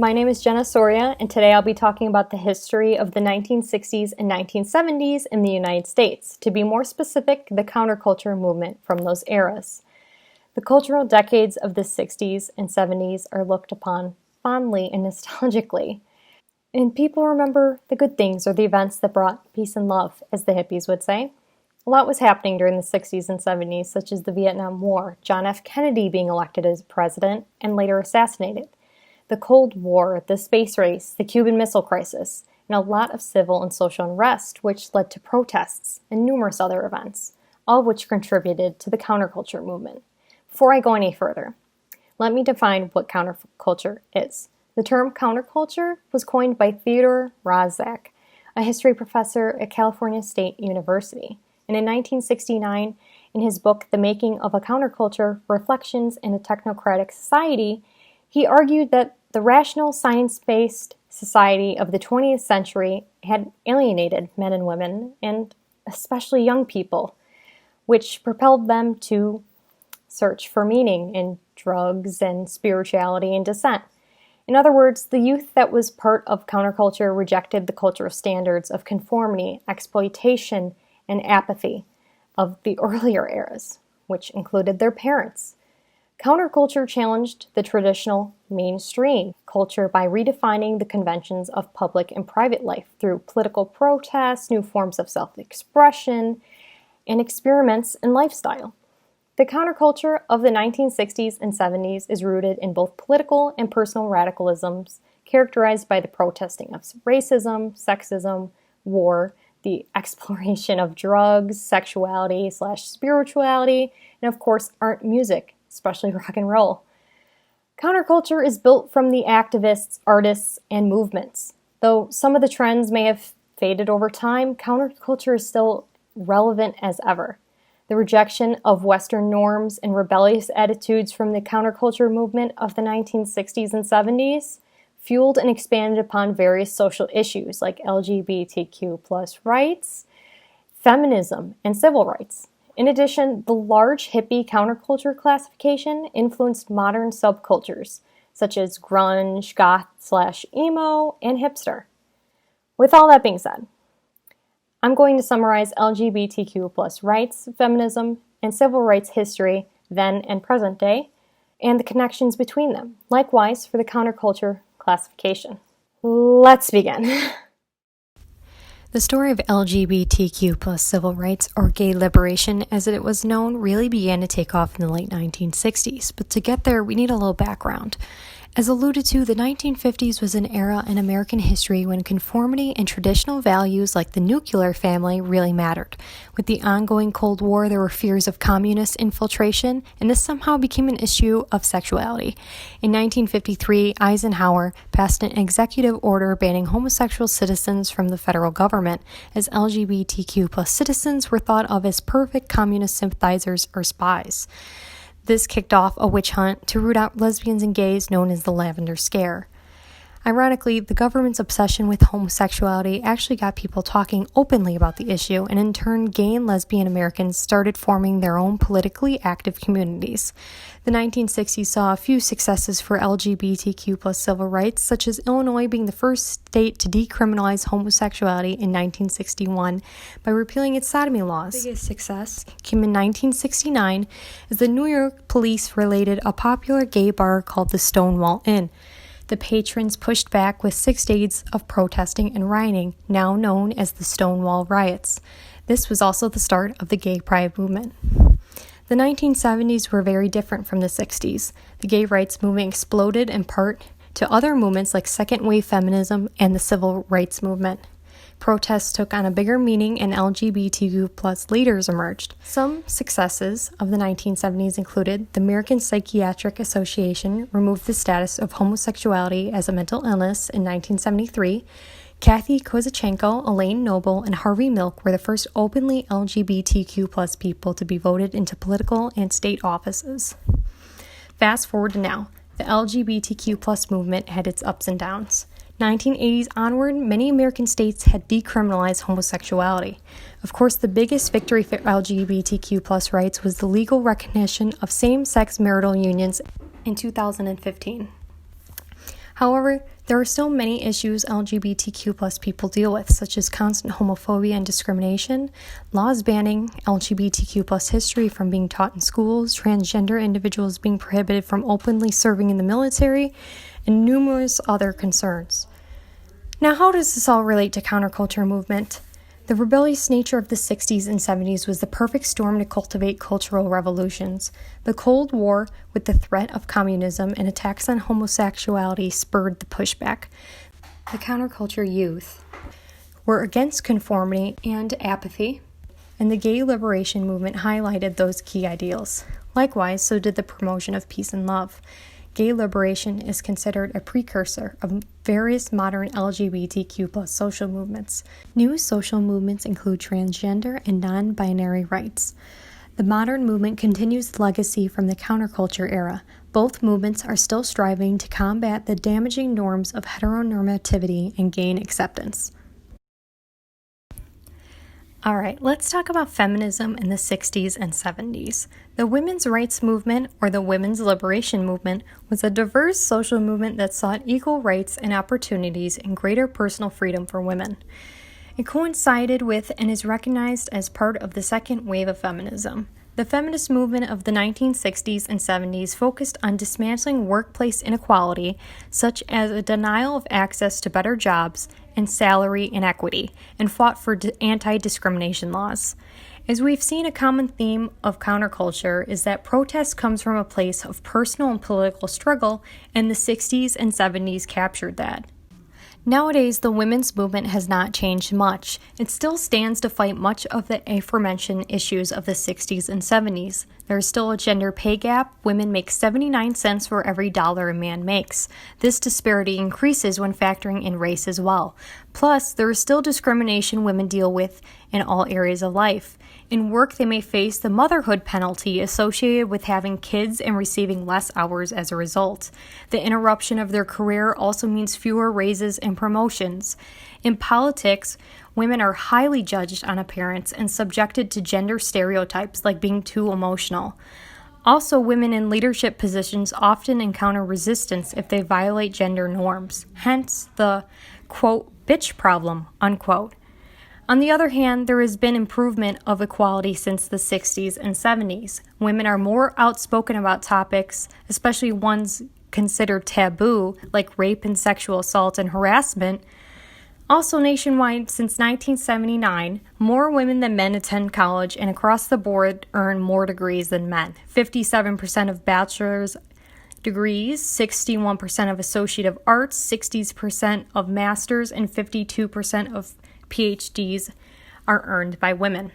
my name is Jenna Soria, and today I'll be talking about the history of the 1960s and 1970s in the United States. To be more specific, the counterculture movement from those eras. The cultural decades of the 60s and 70s are looked upon fondly and nostalgically, and people remember the good things or the events that brought peace and love, as the hippies would say. A lot was happening during the 60s and 70s, such as the Vietnam War, John F. Kennedy being elected as president and later assassinated, the Cold War, the space race, the Cuban Missile Crisis, and a lot of civil and social unrest, which led to protests and numerous other events, all of which contributed to the counterculture movement. Before I go any further, let me define what counterculture is. The term counterculture was coined by Theodore Roszak, a history professor at California State University. And in 1969, in his book, The Making of a Counterculture, Reflections in a Technocratic Society, he argued that the rational, science-based society of the 20th century had alienated men and women, and especially young people, which propelled them to search for meaning in drugs and spirituality and dissent. In other words, the youth that was part of counterculture rejected the cultural standards of conformity, exploitation, and apathy of the earlier eras, which included their parents. Counterculture challenged the traditional mainstream culture by redefining the conventions of public and private life through political protests, new forms of self-expression, and experiments in lifestyle. The counterculture of the 1960s and 70s is rooted in both political and personal radicalisms, characterized by the protesting of racism, sexism, war, the exploration of drugs, sexuality/spirituality, and of course art, music, especially rock and roll. Counterculture is built from the activists, artists, and movements. Though some of the trends may have faded over time, counterculture is still relevant as ever. The rejection of Western norms and rebellious attitudes from the counterculture movement of the 1960s and 70s fueled and expanded upon various social issues like LGBTQ plus rights, feminism, and civil rights. In addition, the large hippie counterculture classification influenced modern subcultures such as grunge, goth/emo, and hipster. With all that being said, I'm going to summarize LGBTQ plus rights, feminism, and civil rights history, then and present day, and the connections between them. Likewise for the counterculture classification. Let's begin. The story of LGBTQ plus civil rights, or gay liberation as it was known, really began to take off in the late 1960s. But to get there, we need a little background. As alluded to, the 1950s was an era in American history when conformity and traditional values like the nuclear family really mattered. With the ongoing Cold War, there were fears of communist infiltration, and this somehow became an issue of sexuality. In 1953, Eisenhower passed an executive order banning homosexual citizens from the federal government, as LGBTQ plus citizens were thought of as perfect communist sympathizers or spies. This kicked off a witch hunt to root out lesbians and gays known as the Lavender Scare. Ironically, the government's obsession with homosexuality actually got people talking openly about the issue, and in turn, gay and lesbian Americans started forming their own politically active communities. The 1960s saw a few successes for LGBTQ plus civil rights, such as Illinois being the first state to decriminalize homosexuality in 1961 by repealing its sodomy laws. The biggest success came in 1969 as the New York police raided a popular gay bar called the Stonewall Inn. The patrons pushed back with 6 days of protesting and rioting, now known as the Stonewall Riots. This was also the start of the gay pride movement. The 1970s were very different from the 60s. The gay rights movement exploded in part to other movements like second wave feminism and the civil rights movement. Protests took on a bigger meaning and LGBTQ plus leaders emerged. Some successes of the 1970s included the American Psychiatric Association removed the status of homosexuality as a mental illness in 1973. Kathy Kozachenko, Elaine Noble, and Harvey Milk were the first openly LGBTQ plus people to be voted into political and state offices. Fast forward to now, the LGBTQ plus movement had its ups and downs. 1980s onward, many American states had decriminalized homosexuality. Of course, the biggest victory for LGBTQ plus rights was the legal recognition of same-sex marital unions in 2015. However, There are still many issues LGBTQ plus people deal with, such as constant homophobia and discrimination, laws banning LGBTQ plus history from being taught in schools, transgender individuals being prohibited from openly serving in the military, and numerous other concerns. Now, how does this all relate to counterculture movement? The rebellious nature of the 60s and 70s was the perfect storm to cultivate cultural revolutions. The Cold War, with the threat of communism and attacks on homosexuality, spurred the pushback. The counterculture youth were against conformity and apathy, and the gay liberation movement highlighted those key ideals. Likewise, so did the promotion of peace and love. Gay liberation is considered a precursor of various modern LGBTQ+ social movements. New social movements include transgender and non-binary rights. The modern movement continues the legacy from the counterculture era. Both movements are still striving to combat the damaging norms of heteronormativity and gain acceptance. All right, let's talk about feminism in the 60s and 70s. The women's rights movement, or the women's liberation movement, was a diverse social movement that sought equal rights and opportunities and greater personal freedom for women. It coincided with and is recognized as part of the second wave of feminism. The feminist movement of the 1960s and 70s focused on dismantling workplace inequality, such as a denial of access to better jobs and salary inequity, and fought for anti-discrimination laws. As we've seen, a common theme of counterculture is that protest comes from a place of personal and political struggle, and the 60s and 70s captured that. Nowadays, the women's movement has not changed much. It still stands to fight much of the aforementioned issues of the 60s and 70s. There is still a gender pay gap. Women make 79 cents for every dollar a man makes. This disparity increases when factoring in race as well. Plus, there is still discrimination women deal with in all areas of life. In work, they may face the motherhood penalty associated with having kids and receiving less hours as a result. The interruption of their career also means fewer raises and promotions. In politics, women are highly judged on appearance and subjected to gender stereotypes like being too emotional. Also, women in leadership positions often encounter resistance if they violate gender norms, hence the, quote, bitch problem, unquote. On the other hand, there has been improvement of equality since the 60s and 70s. Women are more outspoken about topics, especially ones considered taboo, like rape and sexual assault and harassment. Also nationwide, since 1979, more women than men attend college and across the board earn more degrees than men. 57% of bachelor's degrees, 61% of associate of arts, 60% of master's, and 52% of PhDs are earned by women.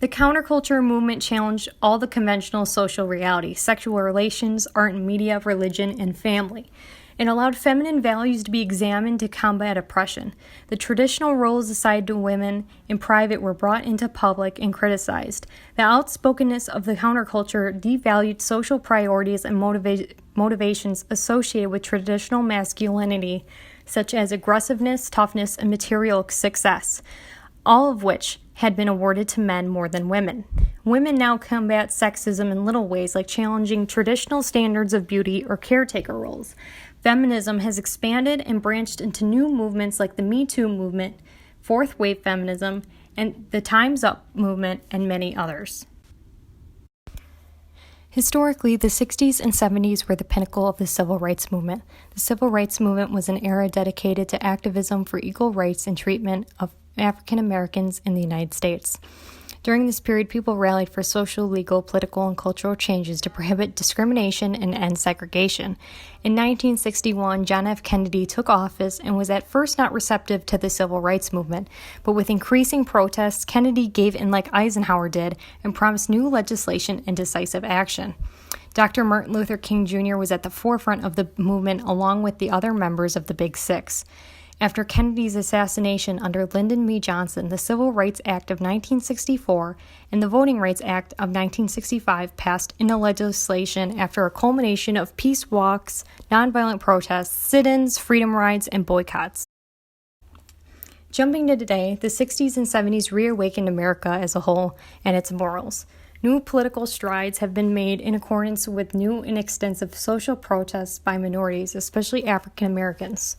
The counterculture movement challenged all the conventional social realities, sexual relations, art and media, religion, and family. It allowed feminine values to be examined to combat oppression. The traditional roles assigned to women in private were brought into public and criticized. The outspokenness of the counterculture devalued social priorities and motivations associated with traditional masculinity, such as aggressiveness, toughness, and material success, all of which had been awarded to men more than women. Women now combat sexism in little ways, like challenging traditional standards of beauty or caretaker roles. Feminism has expanded and branched into new movements like the Me Too movement, fourth wave feminism, and the Time's Up movement, and many others. Historically, the 60s and 70s were the pinnacle of the civil rights movement. The civil rights movement was an era dedicated to activism for equal rights and treatment of African Americans in the United States. During this period, people rallied for social, legal, political, and cultural changes to prohibit discrimination and end segregation. In 1961, John F. Kennedy took office and was at first not receptive to the civil rights movement, but with increasing protests, Kennedy gave in like Eisenhower did and promised new legislation and decisive action. Dr. Martin Luther King Jr. was at the forefront of the movement along with the other members of the Big Six. After Kennedy's assassination under Lyndon B. Johnson, the Civil Rights Act of 1964 and the Voting Rights Act of 1965 passed into legislation after a culmination of peace walks, nonviolent protests, sit-ins, freedom rides, and boycotts. Jumping to today, the 60s and 70s reawakened America as a whole and its morals. New political strides have been made in accordance with new and extensive social protests by minorities, especially African Americans.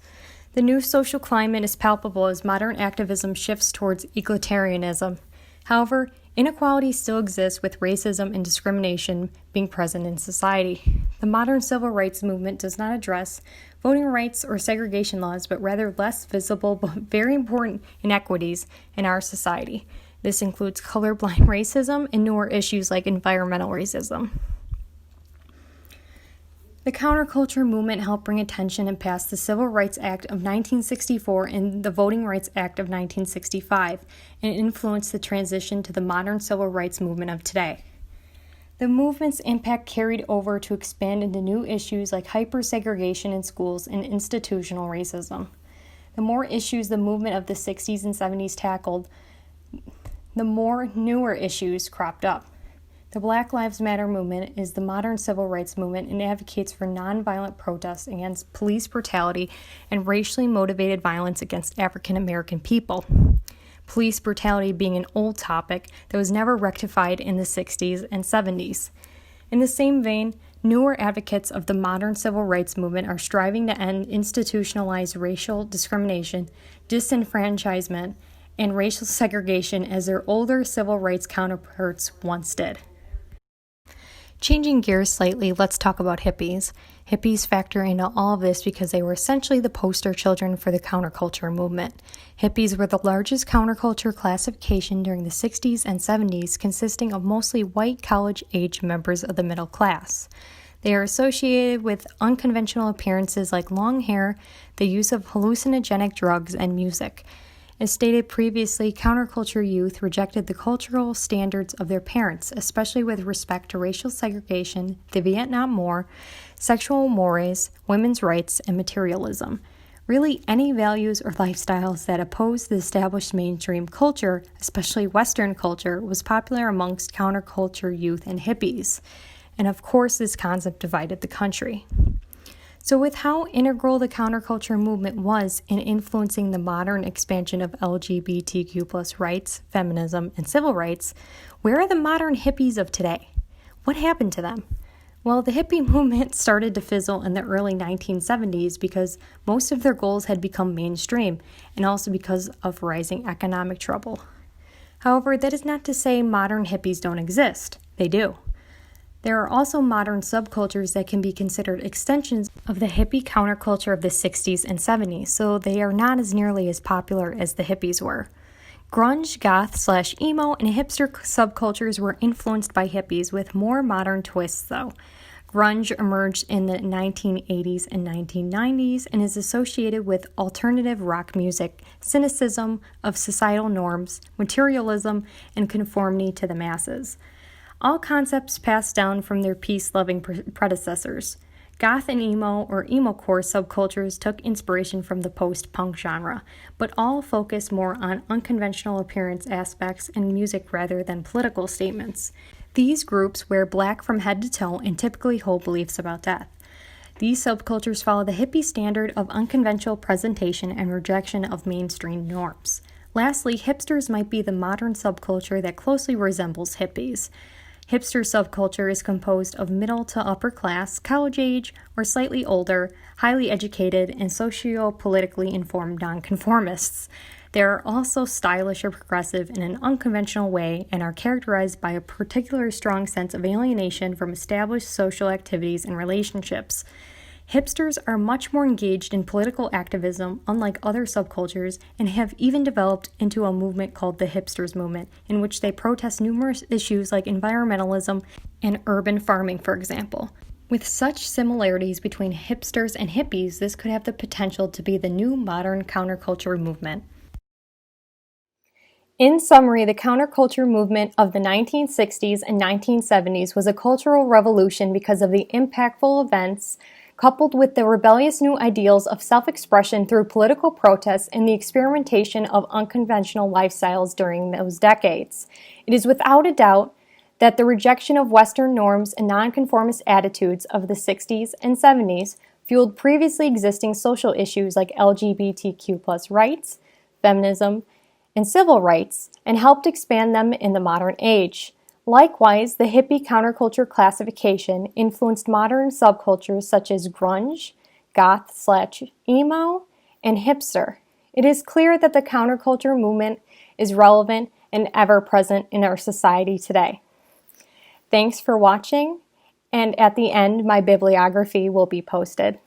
The new social climate is palpable as modern activism shifts towards egalitarianism. However, inequality still exists with racism and discrimination being present in society. The modern civil rights movement does not address voting rights or segregation laws, but rather less visible but very important inequities in our society. This includes colorblind racism and newer issues like environmental racism. The counterculture movement helped bring attention and pass the Civil Rights Act of 1964 and the Voting Rights Act of 1965, and influenced the transition to the modern civil rights movement of today. The movement's impact carried over to expand into new issues like hyper-segregation in schools and institutional racism. The more issues the movement of the 60s and 70s tackled, the more newer issues cropped up. The Black Lives Matter movement is the modern civil rights movement and advocates for nonviolent protests against police brutality and racially motivated violence against African American people. Police brutality being an old topic that was never rectified in the 60s and 70s. In the same vein, newer advocates of the modern civil rights movement are striving to end institutionalized racial discrimination, disenfranchisement, and racial segregation as their older civil rights counterparts once did. Changing gears slightly, let's talk about hippies. Hippies factor into all of this because they were essentially the poster children for the counterculture movement. Hippies were the largest counterculture classification during the 60s and 70s, consisting of mostly white college-age members of the middle class. They are associated with unconventional appearances like long hair, the use of hallucinogenic drugs, and music. As stated previously, counterculture youth rejected the cultural standards of their parents, especially with respect to racial segregation, the Vietnam War, sexual mores, women's rights, and materialism. Really, any values or lifestyles that oppose the established mainstream culture, especially Western culture, was popular amongst counterculture youth and hippies. And of course, this concept divided the country. So with how integral the counterculture movement was in influencing the modern expansion of LGBTQ+ rights, feminism, and civil rights, where are the modern hippies of today? What happened to them? Well, the hippie movement started to fizzle in the early 1970s because most of their goals had become mainstream, and also because of rising economic trouble. However, that is not to say modern hippies don't exist. They do. There are also modern subcultures that can be considered extensions of the hippie counterculture of the 60s and 70s, so they are not as nearly as popular as the hippies were. Grunge, goth/emo, and hipster subcultures were influenced by hippies with more modern twists, though. Grunge emerged in the 1980s and 1990s and is associated with alternative rock music, cynicism of societal norms, materialism, and conformity to the masses. All concepts passed down from their peace-loving predecessors. Goth and emo or emo-core subcultures took inspiration from the post-punk genre, but all focused more on unconventional appearance aspects and music rather than political statements. These groups wear black from head to toe and typically hold beliefs about death. These subcultures follow the hippie standard of unconventional presentation and rejection of mainstream norms. Lastly, hipsters might be the modern subculture that closely resembles hippies. Hipster subculture is composed of middle to upper class, college age, or slightly older, highly educated, and socio-politically informed nonconformists. They are also stylish or progressive in an unconventional way and are characterized by a particularly strong sense of alienation from established social activities and relationships. Hipsters are much more engaged in political activism, unlike other subcultures, and have even developed into a movement called the Hipsters Movement, in which they protest numerous issues like environmentalism and urban farming, for example. With such similarities between hipsters and hippies, this could have the potential to be the new modern counterculture movement. In summary, the counterculture movement of the 1960s and 1970s was a cultural revolution because of the impactful events coupled with the rebellious new ideals of self-expression through political protests and the experimentation of unconventional lifestyles during those decades. It is without a doubt that the rejection of Western norms and nonconformist attitudes of the 60s and 70s fueled previously existing social issues like LGBTQ+ rights, feminism, and civil rights, and helped expand them in the modern age. Likewise, the hippie counterculture classification influenced modern subcultures such as grunge, goth/emo, and hipster. It is clear that the counterculture movement is relevant and ever present in our society today. Thanks for watching, and at the end, my bibliography will be posted.